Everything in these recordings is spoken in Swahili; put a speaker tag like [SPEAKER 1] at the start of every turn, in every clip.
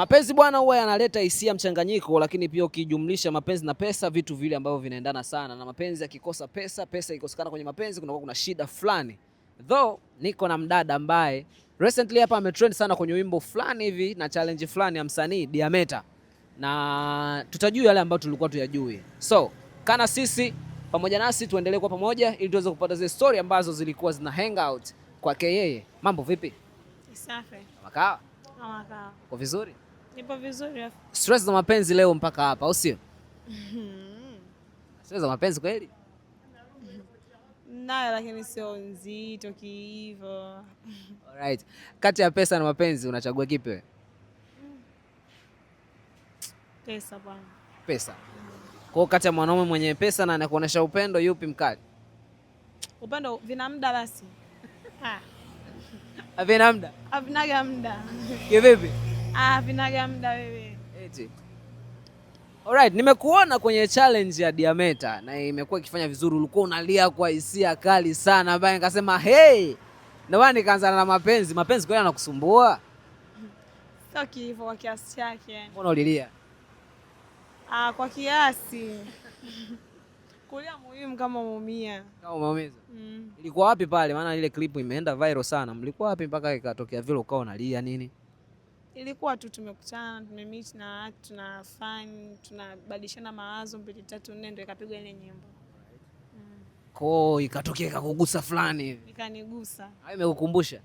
[SPEAKER 1] Mapenzi bwana huwa yanaleta hisia mchanganyiko, lakini pia ukijumlisha mapenzi na pesa, vitu vile ambavyo vinaendana sana, na mapenzi yakikosa pesa, pesa ikosekana kwenye mapenzi, kunakuwa kuna shida fulani. Though niko na mdada ambaye recently hapa ametrend sana kwenye wimbo fulani hivi na challenge fulani ya msanii Diameta, na tutajua yale ambayo tulikuwa tuyajui. So kana sisi pamoja nasi tuendelee kwa pamoja ili tuweze kupata zile story ambazo zilikuwa zina hangout kwake yeye. Mambo vipi?
[SPEAKER 2] Safi.
[SPEAKER 1] Makaa?
[SPEAKER 2] Makaa.
[SPEAKER 1] Kwa vizuri?
[SPEAKER 2] Nipo vizuri.
[SPEAKER 1] Stress za mapenzi leo mpaka hapa, au sio? Stress za mapenzi kweli?
[SPEAKER 2] Nayo lakini sio nzito hivyo.
[SPEAKER 1] Alright. Kati ya pesa na mapenzi unachagua kipi wewe?
[SPEAKER 2] Pesa bwana.
[SPEAKER 1] Pesa. Kwa kati ya mwanaume mwenye pesa na anakuonesha upendo, yupi mkali?
[SPEAKER 2] Upendo vina muda basi.
[SPEAKER 1] Havina muda?
[SPEAKER 2] Havinaga muda.
[SPEAKER 1] Kivipi?
[SPEAKER 2] Havinaga muda wewe.
[SPEAKER 1] Eti. Alright, nimekuona kwenye challenge ya Diameta na imekuwa ikifanya vizuri, ulikuwa unalia kwa hisia kali sana, ambaye nikasema hey, na wewe nikaanza na mapenzi. Mapenzi kwani yanakusumbua?
[SPEAKER 2] Sio hivyo kwa kiasi chake yani.
[SPEAKER 1] Mbona ulilia?
[SPEAKER 2] Kwa kiasi. Kulia muhimu kama umeumia.
[SPEAKER 1] Kama umeumizwa? Ilikuwa wapi pale? Maana ile clip imeenda viral sana. Mlikuwa wapi mpaka ikatokea vile ukao unalia nini?
[SPEAKER 2] Ilikuwa tu tumekutana, tumemeet na watu, tuna fun, tunabadilishana mawazo 2 3 4 ndio ikapigwa ile nyimbo.
[SPEAKER 1] Kwa ikatokea ikakugusa fulani hivi.
[SPEAKER 2] Ikanigusa.
[SPEAKER 1] Hayo imekukumbusha?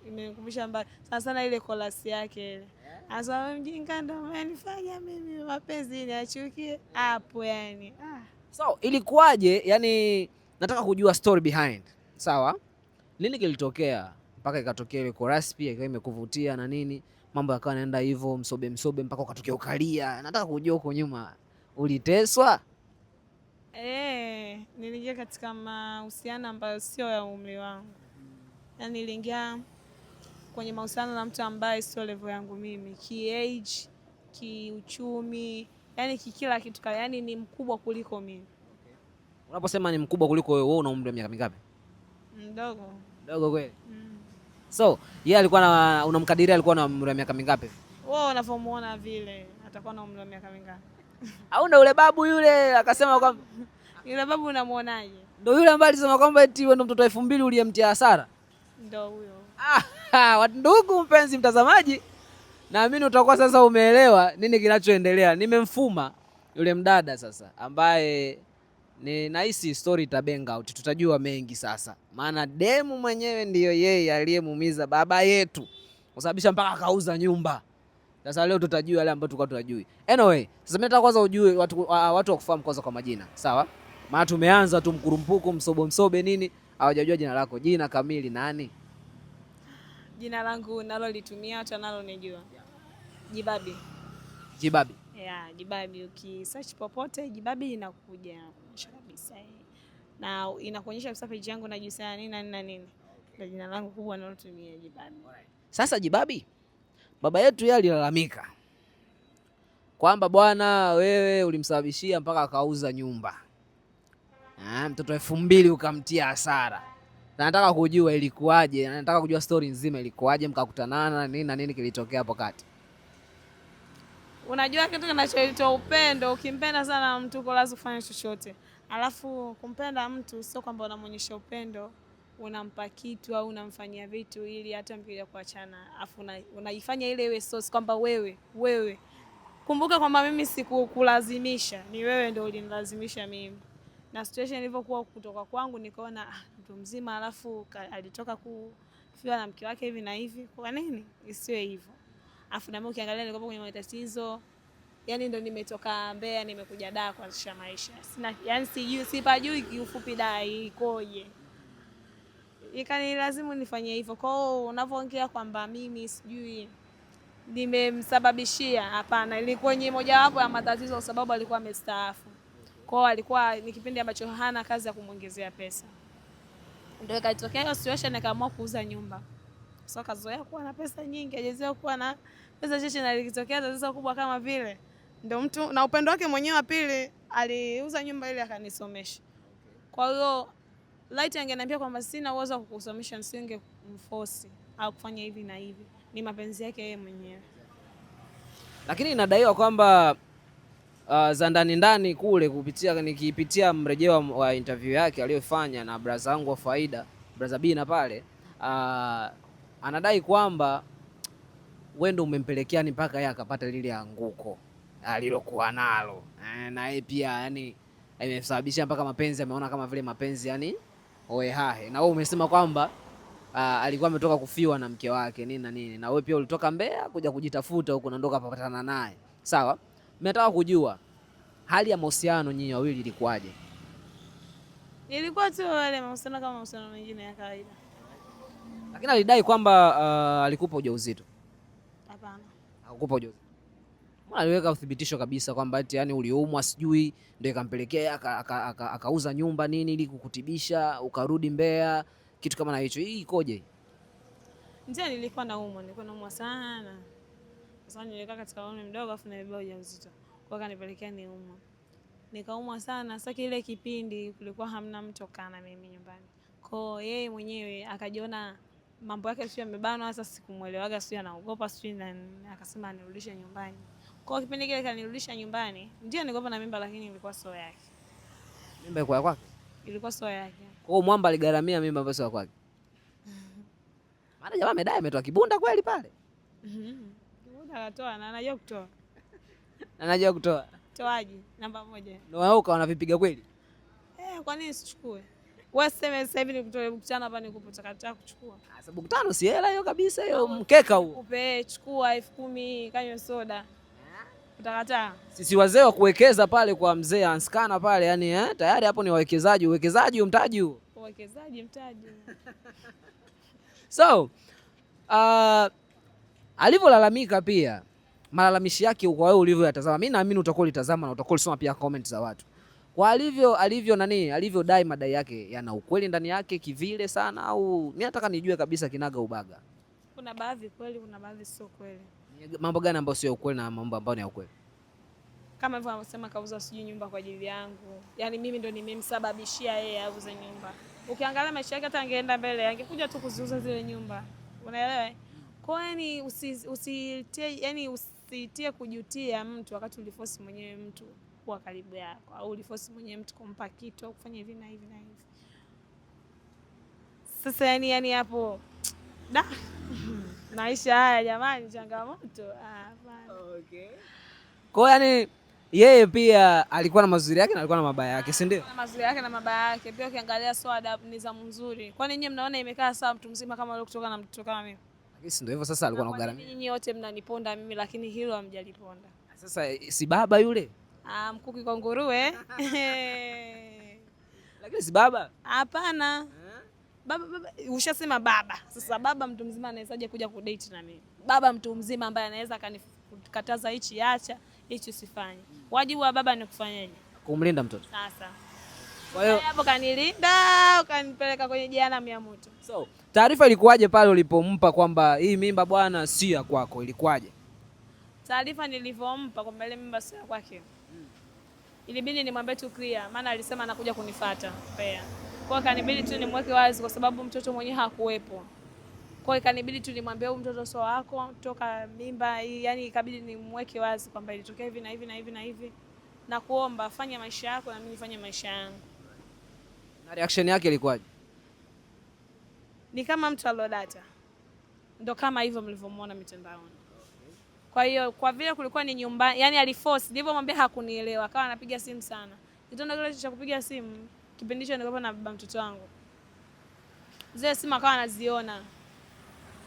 [SPEAKER 2] Imenikumbusha mbaya. Sana ile chorus yake ile. Asa wewe mjinga ndio umenifanya mimi mapenzi niachukie hapo yani.
[SPEAKER 1] So ilikuwaje? Yani nataka kujua story behind. Sawa? Nini kilitokea mpaka ikatokea ile chorus pia ikawa imekuvutia na nini? Mambo yakawa yanaenda hivyo msobe mpaka ukatokea ukalia. Nataka kujua huko nyuma uliteswa?
[SPEAKER 2] Niliingia katika mahusiano ambayo sio ya umri wangu. Yani niliingia kwenye mahusiano na mtu ambaye sio level yangu mimi, age, kiuchumi, yani kila kitu, yani ni mkubwa kuliko mimi.
[SPEAKER 1] Unaposema ni mkubwa kuliko wewe, una umri wa miaka mingapi?
[SPEAKER 2] Mdogo.
[SPEAKER 1] Mdogo kweli? So, yeye alikuwa unamkadiria alikuwa na umri wa miaka mingapi?
[SPEAKER 2] Wewe unavomuona vile, atakuwa na umri wa miaka mingapi?
[SPEAKER 1] Au ndio yule babu yule akasema kwamba
[SPEAKER 2] yule babu unamuonaje?
[SPEAKER 1] Ndio yule ambaye alisema kwamba eti wewe ndo mtoto wa 2000 uliyemtia hasara?
[SPEAKER 2] Ndio huyo.
[SPEAKER 1] Ndugu mpenzi mtazamaji, naamini utakuwa sasa umeelewa nini kinachoendelea. Nimemfuma yule mdada sasa ambaye ni nahisi story itabenga out. Tutajua mengi sasa. Maana demu mwenyewe ndiyo yeye aliyemuumiza baba yetu, kusababisha mpaka akauza nyumba. Sasa leo tutajua yale ambayo tulikuwa tunajui. Anyway, sasa mimi nataka kwanza ujue watu wakufahamu kwanza kwa majina. Sawa? Maana tumeanza tu mkurumpuko msobe nini, hawajajua jina lako. Jina kamili nani?
[SPEAKER 2] Jina langu nalolitumia watu nalonijua. Jibabi.
[SPEAKER 1] Jibabi.
[SPEAKER 2] Jibabi. Ukisearch popote Jibabi inakuja kabisa. Na inakuonyesha kabisa page yangu najisema nini na nini. Ndio jina langu kubwa nalotumia Jibabi.
[SPEAKER 1] Sasa Jibabi, baba yetu yeye alilalamika kwamba bwana wewe ulimsababishia mpaka akauza nyumba. Mtoto 2000 ukamtia hasara. Na nataka kujua ilikuwaje, nataka kujua story nzima ilikuwaje, mkakutanana nini na nini kilitokea hapo kati.
[SPEAKER 2] Unajua kitu kinachoitwa upendo, ukimpenda sana mtu kwa lazima ufanye chochote. Alafu kumpenda mtu sio kwamba unamuonyesha upendo, unampa kitu au unamfanyia vitu ili hata mkija kuachana, afu unaifanya ile iwe source kwamba wewe. Kumbuka kwamba mimi sikukulazimisha, ni wewe ndio ulinilazimisha mimi. Na situation ilivyokuwa kutoka kwangu nikaona mtu mzima alafu alitoka kufiwa na mke wake hivi na hivi. Kwa nini isiwe hivyo? Afu na mimi ukiangalia nilikuwa kwenye matatizo. Yani ndio nimetoka Mbeya nimekuja Dar kuanzisha maisha. Sina yani sipajui kiufupi Dar ikoje. Ikanilazimu nifanye hivyo. Kwa hiyo unavyoongea kwamba mimi sijui nimemsababishia, hapana, ilikuwa ni mojawapo ya matatizo kwa sababu alikuwa amestaafu. Kwa hiyo alikuwa ni kipindi ambacho hana kazi ya kumuongezea pesa. Ndio ikatokea hiyo situation akaamua kuuza nyumba. So kazoea kuwa na pesa nyingi, hajazoea kuwa na pesa chache, na likitokea tatizo kubwa kama vile ndio mtu na upendo wake mwenyewe wa pili aliuza nyumba ile akanisomesha. Kwa hiyo light angeniambia kwamba sina uwezo wa kukusomesha, nisingemforce au kufanya hivi na hivi. Ni mapenzi yake yeye mwenyewe.
[SPEAKER 1] Lakini inadaiwa kwamba za ndani ndani kule nikipitia mrejeo wa interview yake aliyofanya na brother wangu wa Faida, brother Bina pale, anadai kwamba wewe ndio umempelekea ni mpaka yeye akapata lile anguko alilokuwa nalo, na yeye pia yani imesababisha mpaka mapenzi ameona kama vile mapenzi yani oehahe. Na wewe umesema kwamba alikuwa ametoka kufiwa na mke wake nini na nini, na wewe pia ulitoka Mbeya kuja kujitafuta huko na ndo kapatana naye. Sawa, mimi nataka kujua hali ya mahusiano nyinyi wawili ilikuwaje?
[SPEAKER 2] Ilikuwa tu wale mahusiano kama mahusiano mengine ya kawaida.
[SPEAKER 1] Lakini alidai kwamba alikupa ujauzito.
[SPEAKER 2] Hapana.
[SPEAKER 1] Hakukupa ujauzito. Mbona aliweka uthibitisho kabisa kwamba eti yani uliumwa sijui ndio ikampelekea akauza nyumba nini ili kukutibisha ukarudi Mbeya kitu kama na hicho. Hii ikoje?
[SPEAKER 2] Ndio nilikuwa naumwa sana. Sasa nilikaa katika umri mdogo afu nibeba ujauzito. Kwa kanipelekea niumwa. Nikaumwa sana. Sasa kile kipindi kulikuwa hamna mtu kana mimi nyumbani. Kwa yeye mwenyewe akajiona mambo yake sio yamebanwa, sasa sikumuelewaga, sio anaogopa, sio na akasema anirudishe nyumbani. Kwa kipindi kile kanirudisha nyumbani, ndio nilikuwa na mimba lakini ilikuwa sio yake.
[SPEAKER 1] Mimba ilikuwa kwake? Ilikuwa
[SPEAKER 2] sio yake.
[SPEAKER 1] Kwa hiyo mwamba aligaramia mimba ambayo sio kwake. Maana jamaa amedai ametoa kibunda kweli pale.
[SPEAKER 2] Kibunda akatoa na anajua kutoa.
[SPEAKER 1] Anajua kutoa.
[SPEAKER 2] Toaji namba 1.
[SPEAKER 1] Ndio wao ukaona vipiga kweli?
[SPEAKER 2] Kwa nini sichukue? Wewe sema sasa hivi nikutoe buku 5 hapa nikupe takataka kuchukua.
[SPEAKER 1] Sasa buku 5 si hela hiyo kabisa hiyo, mkeka huo.
[SPEAKER 2] Kupe chukua 10,000 kanywe soda. Utakataa? Sisi
[SPEAKER 1] wazee wa kuwekeza pale kwa mzee Anskana pale yani tayari hapo ni wawekezaji, mtaji huo.
[SPEAKER 2] Uwekezaji mtaji.
[SPEAKER 1] So alivyolalamika pia malalamishi yake kwa wewe ulivyoyatazama, mimi naamini utakuwa ulitazama na utakuwa ulisoma pia comment za watu. Kwa alivyodai madai yake yana ukweli ndani yake kivile sana, au mimi nataka nijue kabisa kinaga ubaga.
[SPEAKER 2] Kuna baadhi kweli, kuna baadhi sio kweli.
[SPEAKER 1] Mambo gani ambayo sio ukweli na mambo ambayo ni ya ukweli?
[SPEAKER 2] Kama hivyo anasema kauza sijui nyumba kwa ajili yangu. Yaani mimi ndo nimemsababishia yeye auze nyumba. Ukiangalia maisha yake hata angeenda mbele angekuja tu kuziuza zile nyumba. Unaelewa? Kwa yani usitie kujutia mtu wakati uliforce mwenyewe mtu kuwa karibu yako, au uliforce mwenyewe mtu kumpa kitu au kufanya hivi na hivi na hivi. Sasa yani hapo maisha haya jamani, changamoto.
[SPEAKER 1] Okay. Kwa yani yeye pia alikuwa na mazuri yake na alikuwa na mabaya yake, si ndio?
[SPEAKER 2] Na mazuri yake na mabaya yake. Pia ukiangalia sio adabu ni za mzuri. Kwani nyinyi mnaona imekaa sawa mtu mzima kama yule kutoka na mtoto kama mimi?
[SPEAKER 1] Lakini si ndio hivyo sasa alikuwa anagharamia.
[SPEAKER 2] Nyinyi wote mnaniponda mimi lakini hilo hamjaliponda.
[SPEAKER 1] Sasa si baba yule?
[SPEAKER 2] Mkuki kwa nguruwe.
[SPEAKER 1] Lakini si baba?
[SPEAKER 2] Hapana. Baba ushasema baba. Sasa baba mtu mzima anawezaje kuja kudate na mimi? Baba mtu mzima ambaye anaweza akanikataza hichi acha, hichi usifanye. Wajibu wa baba ni kufanyaje?
[SPEAKER 1] Kumlinda mtoto.
[SPEAKER 2] Sasa. Kwa hiyo hapo kanilinda, ukanipeleka kwenye jehanamu ya moto.
[SPEAKER 1] So, taarifa ilikuwaje pale ulipompa kwamba hii mimba bwana si ya kwako, ilikuwaje?
[SPEAKER 2] Taarifa nilivompa kwamba ile mimba si ya kwake. Ilibidi nimwambie tu clear, maana alisema anakuja kunifuata Mbeya. Kwa hiyo kanibidi tu nimweke wazi kwa sababu mtoto mwenyewe hakuwepo. Kwa hiyo kanibidi tu nimwambie huyu mtoto sio wako, toka mimba hii, yani ikabidi nimweke wazi kwamba ilitokea hivi na hivi na hivi na hivi. Na kuomba fanya maisha yako na mimi nifanye maisha yangu.
[SPEAKER 1] Na reaction yake ilikuwaje?
[SPEAKER 2] Ni kama mtu alodata. Ndio kama hivyo mlivyomuona mitandaoni. Kwa hiyo kwa vile kulikuwa ni nyumbani, yani aliforce, nilipomwambia hakunielewa, akawa anapiga simu sana. Kitendo kile cha kupiga simu, kipindi hicho nilikuwa na baba mtoto wangu. Zile simu akawa anaziona.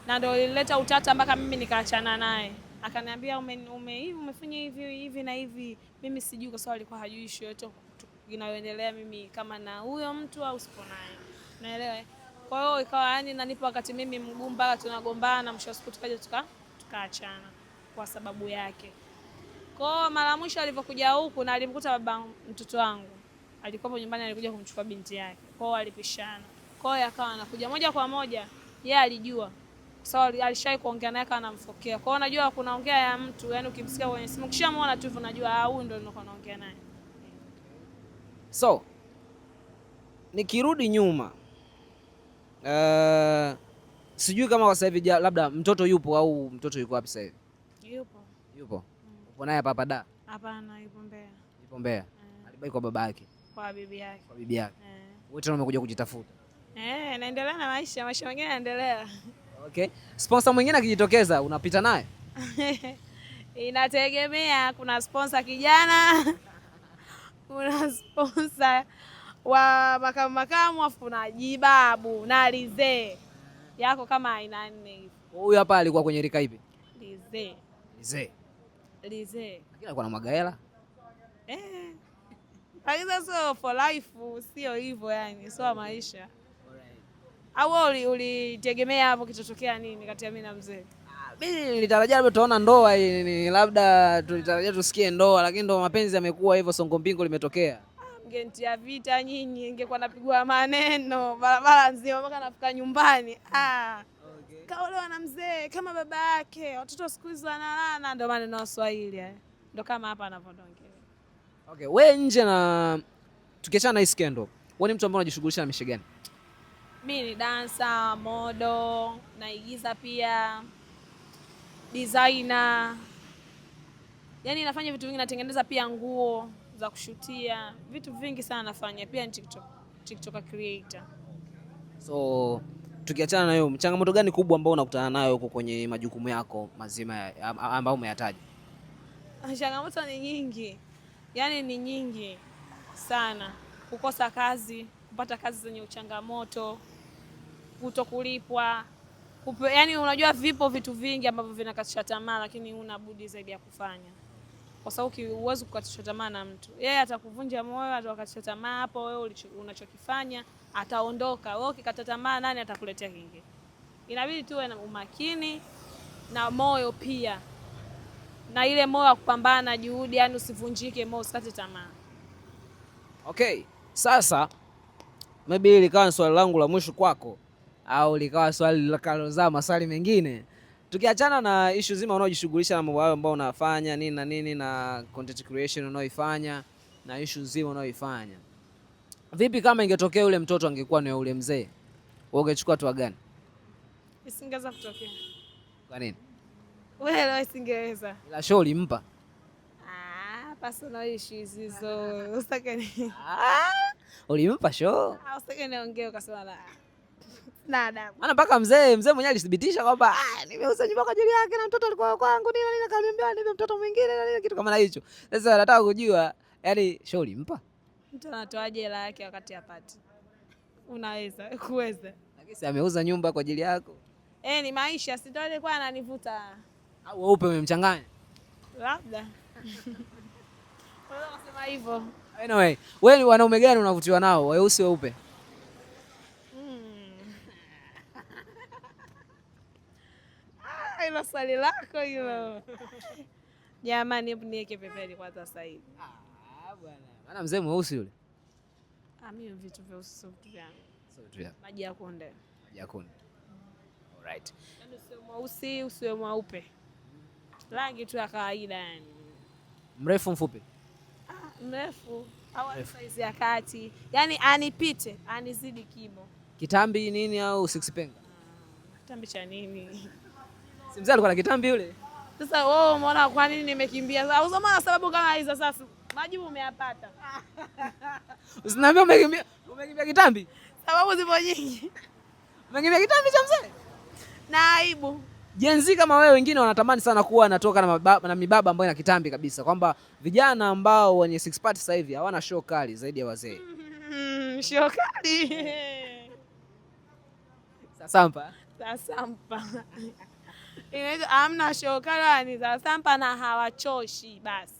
[SPEAKER 2] Na ndio ilileta utata mpaka mimi nikaachana naye. Akaniambia umefanya hivi na hivi. Mimi sijui kwa sababu alikuwa hajui issue yote inayoendelea mimi kama na huyo mtu au sipo naye. Unaelewa? Kwa hiyo ikawa yani nanipa wakati mimi mgumu mpaka tunagombana, mwisho wa siku tukaja tukaachana kwa sababu yake. Kwa hiyo mara mwisho alipokuja huku na alimkuta baba mtoto wangu. Alikuwa nyumbani, alikuja kumchukua binti yake. Kwa hiyo alipishana. Kwa hiyo akawa anakuja moja kwa moja. Yeye alijua. Kwa sababu alishai kuongea naye kana anamfokea. Kwa hiyo unajua kunaongea ya mtu, yani ukimsikia kwenye simu ukishamuona tu unajua huyu ndio nilikuwa naongea naye.
[SPEAKER 1] So, nikirudi nyuma. Sijui kama kwa sasa hivi labda mtoto yupo au mtoto yuko wapi sasa hivi?
[SPEAKER 2] Yupo.
[SPEAKER 1] Upo naye hapa da?
[SPEAKER 2] Hapana, yupo Mbeya.
[SPEAKER 1] Yupo Mbeya. Alibaki kwa baba yake.
[SPEAKER 2] Kwa bibi yake.
[SPEAKER 1] Kwa bibi yake. Wewe tena umekuja kujitafuta.
[SPEAKER 2] Naendelea na maisha mengine yanaendelea.
[SPEAKER 1] Okay. Sponsor mwingine akijitokeza unapita naye?
[SPEAKER 2] Inategemea, kuna sponsor kijana, kuna sponsor wa makamu afu kuna jibabu na Lize. Yako kama aina 4 hivi.
[SPEAKER 1] Huyu hapa alikuwa kwenye rika ipi?
[SPEAKER 2] Lize.
[SPEAKER 1] Lakini alikuwa na magahela.
[SPEAKER 2] Lakini sio for life, sio hivyo yani, sio maisha. Au ulitegemea hapo kitotokea nini kati ya mimi na mzee?
[SPEAKER 1] Mimi nilitarajia labda tutaona ndoa, labda tulitarajia tusikie ndoa, lakini ndo mapenzi yamekuwa hivyo, songo mbingo limetokea.
[SPEAKER 2] Mgentia vita nyinyi, ingekuwa napigwa maneno barabara nzima mpaka nafika nyumbani. Okay. Kaolewa na mzee kama baba yake, watoto siku hizo wanalana, ndio maneno ya Kiswahili ndio kama hapa anavyodongea.
[SPEAKER 1] Okay, wewe nje na tukiachana na hii skendo, wewe ni mtu ambaye unajishughulisha na mishe gani?
[SPEAKER 2] Mimi ni dancer, model, naigiza pia, designer. Yaani nafanya vitu vingi, natengeneza pia nguo za kushutia, vitu vingi sana nafanya. Pia ni TikTok creator.
[SPEAKER 1] So tukiachana na hiyo, changamoto gani kubwa ambayo unakutana nayo huko kwenye majukumu yako mazima ambayo umeyataja?
[SPEAKER 2] Changamoto ni nyingi. Yaani ni nyingi sana. Kukosa kazi, kupata kazi zenye uchangamoto, kutokulipwa. Yaani unajua vipo vitu vingi ambavyo vinakatisha tamaa, lakini huna budi zaidi ya kufanya. Kwa sababu huwezi kukatisha tamaa na mtu. Yeye atakuvunja moyo, atakatisha tamaa hapo, wewe unachokifanya ataondoka. Wewe ukikata tamaa, nani atakuletea kingine? Inabidi tuwe na umakini na moyo pia. Na ile moyo wa kupambana, juhudi, yani usivunjike moyo, usikate tamaa.
[SPEAKER 1] Okay. Sasa maybe likawa swali langu la mwisho kwako au likawa swali likalozaa maswali mengine. Tukiachana na issue zima unaojishughulisha na mambo hayo ambayo unafanya nini na nini na content creation unaoifanya na issue zima unaoifanya. Vipi kama ingetokea yule mtoto angekuwa ni yule mzee? Wewe ungechukua hatua gani?
[SPEAKER 2] Isingeweza kutokea.
[SPEAKER 1] Kwa nini?
[SPEAKER 2] Wewe isingeweza.
[SPEAKER 1] Ila show ulimpa.
[SPEAKER 2] Personal issues hizo. Usitake
[SPEAKER 1] ulimpa show?
[SPEAKER 2] Usitake niongee ukasema la. Nada.
[SPEAKER 1] Maana mpaka mzee mwenyewe alithibitisha kwamba nimeuza nyumba kwa ajili yake na mtoto alikuwa kwangu nini akaniambia nipe mtoto mwingine na nini kitu kama hicho. Sasa nataka kujua yani show ulimpa?
[SPEAKER 2] Mtu anatoaje hela yake wakati hapati? Unaweza kuweza.
[SPEAKER 1] Lakini si ameuza nyumba kwa ajili yako.
[SPEAKER 2] Ni maisha, si ndio alikuwa ananivuta.
[SPEAKER 1] Au weupe umemchanganya?
[SPEAKER 2] Labda. Unaweza kusema hivyo.
[SPEAKER 1] Anyway, wewe wanaume gani unavutiwa nao? Weusi weupe?
[SPEAKER 2] Hilo swali lako hilo. Jamani, hebu niweke pembeni kwa sasa hivi.
[SPEAKER 1] Bwana. Maana mzee mweusi yule.
[SPEAKER 2] Mimi vitu vya uso vitu vyangu.
[SPEAKER 1] Sio vitu vyangu.
[SPEAKER 2] Maji ya kunde.
[SPEAKER 1] Maji ya kunde. Alright.
[SPEAKER 2] Yaani usiwe mweusi, usiwe mweupe. Rangi tu ya kawaida yani.
[SPEAKER 1] Mrefu mfupi?
[SPEAKER 2] Mrefu au size ya kati. Yaani anipite, anizidi kimo.
[SPEAKER 1] Kitambi nini au six penga?
[SPEAKER 2] Kitambi cha nini?
[SPEAKER 1] Si mzee alikuwa na kitambi yule.
[SPEAKER 2] Sasa wewe umeona kwa nini nimekimbia? Au umeona sababu kama hizo sasa? Majibu umeyapata.
[SPEAKER 1] Usiniambie umekimbia kitambi?
[SPEAKER 2] Sababu zipo nyingi.
[SPEAKER 1] Umekimbia kitambi cha mzee?
[SPEAKER 2] Na aibu.
[SPEAKER 1] Jenzi kama wewe wengine wanatamani sana kuwa anatoka na mibaba ambayo ina kitambi kabisa, kwamba vijana ambao wenye six pack sasa hivi hawana show kali zaidi ya wazee.
[SPEAKER 2] Show kali.
[SPEAKER 1] Sasampa.
[SPEAKER 2] Inaitwa amna show kali, ni sasampa na hawachoshi basi.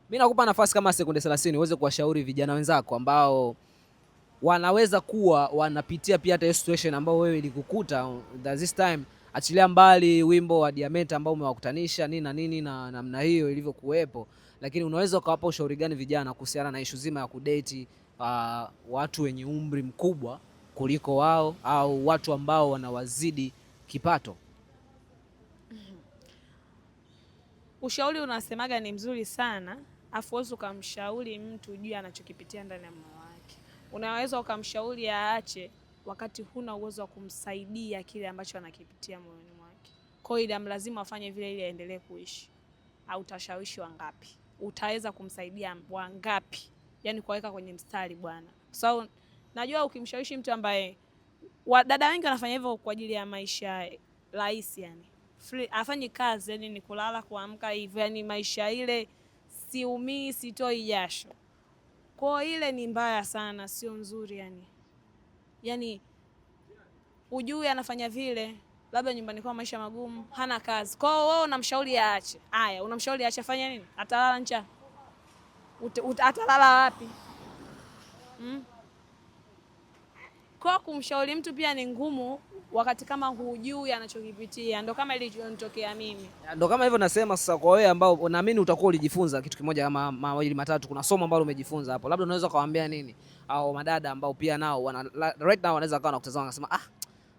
[SPEAKER 1] Mimi nakupa nafasi kama sekunde 30 uweze kuwashauri vijana wenzako ambao wanaweza kuwa wanapitia pia hata situation ambayo wewe ilikukuta this time. Achilia mbali wimbo wa Diameta ambao umewakutanisha nini na nini na namna hiyo ilivyokuwepo, lakini unaweza ukawapa ushauri gani vijana kuhusiana na issue zima ya kudate watu wenye umri mkubwa kuliko wao au watu ambao wanawazidi kipato?
[SPEAKER 2] Ushauri unasemaga ni mzuri sana, afu wewe ukamshauri mtu juu anachokipitia ndani ya moyo wake. Unaweza ukamshauri aache wakati huna uwezo wa kumsaidia kile ambacho anakipitia moyoni mwake. Kwa hiyo lazima afanye vile ili aendelee kuishi. au utashawishi wangapi? Utaweza kumsaidia wangapi? Yani kuweka kwenye mstari bwana. So najua ukimshawishi mtu ambaye dada wengi wanafanya hivyo kwa ajili ya maisha rahisi, yani free, afanye kazi, yani ni kulala kuamka hivyo, yani maisha ile siumii, sitoi jasho. Kwa ile ni mbaya sana, sio nzuri yani. Yani ujue anafanya vile labda nyumbani kwa maisha magumu, hana kazi. Kwa hiyo wewe unamshauri aache. Haya, unamshauri aache afanye nini? Atalala njaa. Atalala wapi? Kwa kumshauri mtu pia ni ngumu wakati kama hujui anachokipitia. Ndio kama ilionitokea mimi.
[SPEAKER 1] Ndio kama hivyo nasema sasa, kwa wewe ambao naamini utakuwa ulijifunza kitu kimoja kama mawili matatu, kuna somo ambalo umejifunza hapo. Labda unaweza kawaambia nini au madada ambao pia nao right now wanaweza kawa nakutazama wakasema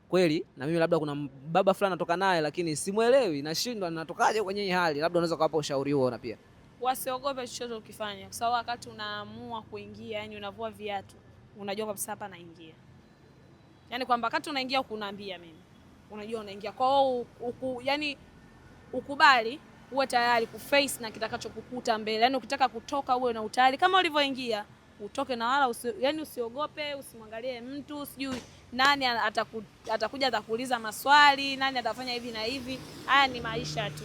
[SPEAKER 1] kweli na mimi labda kuna baba fulani natoka naye lakini simuelewi, nashindwa natokaje kwenye hii hali. Labda unaweza kuwapa ushauri huo. Na pia
[SPEAKER 2] wasiogope chochote ukifanya, kwa sababu wakati unaamua kuingia, yani unavua viatu, unajua kabisa hapa naingia. Yani kwamba wakati unaingia ukunaambia mimi, unajua unaingia. Kwa hiyo yani ukubali, uwe tayari kuface na kitakachokukuta mbele. Yani ukitaka kutoka uwe na utayari kama ulivyoingia, utoke na wala yani usiogope, usimwangalie mtu, sijui nani atakuja atakuuliza maswali, nani atafanya hivi na hivi. Haya ni maisha tu.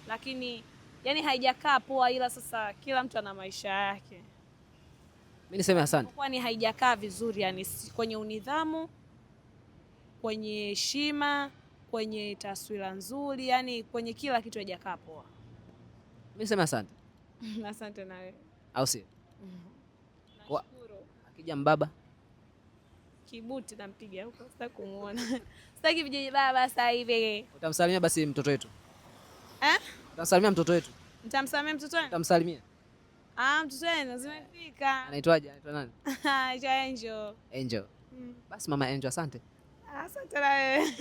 [SPEAKER 2] Lakini yani haijakaa poa, ila sasa kila mtu ana maisha yake.
[SPEAKER 1] Mimi niseme asante.
[SPEAKER 2] Kwani haijakaa vizuri yani kwenye unidhamu, kwenye heshima, kwenye taswira nzuri, yani kwenye kila kitu haijakaa poa.
[SPEAKER 1] Mimi niseme asante.
[SPEAKER 2] Asante na wewe.
[SPEAKER 1] Au si?
[SPEAKER 2] Nashukuru.
[SPEAKER 1] Akija mbaba
[SPEAKER 2] Kibuti nampiga huko, sitaki kumuona. Sitaki vijiji baba sasa hivi.
[SPEAKER 1] Utamsalimia basi mtoto wetu. Utamsalimia mtoto wetu.
[SPEAKER 2] Nitamsalimia mtoto wetu?
[SPEAKER 1] Utamsalimia.
[SPEAKER 2] Mtoto wenu zimefika.
[SPEAKER 1] Anaitwaje? Anaitwa nani?
[SPEAKER 2] Anaitwa Angel.
[SPEAKER 1] Angel. Basi mama Angel, asante.
[SPEAKER 2] Asante na wewe.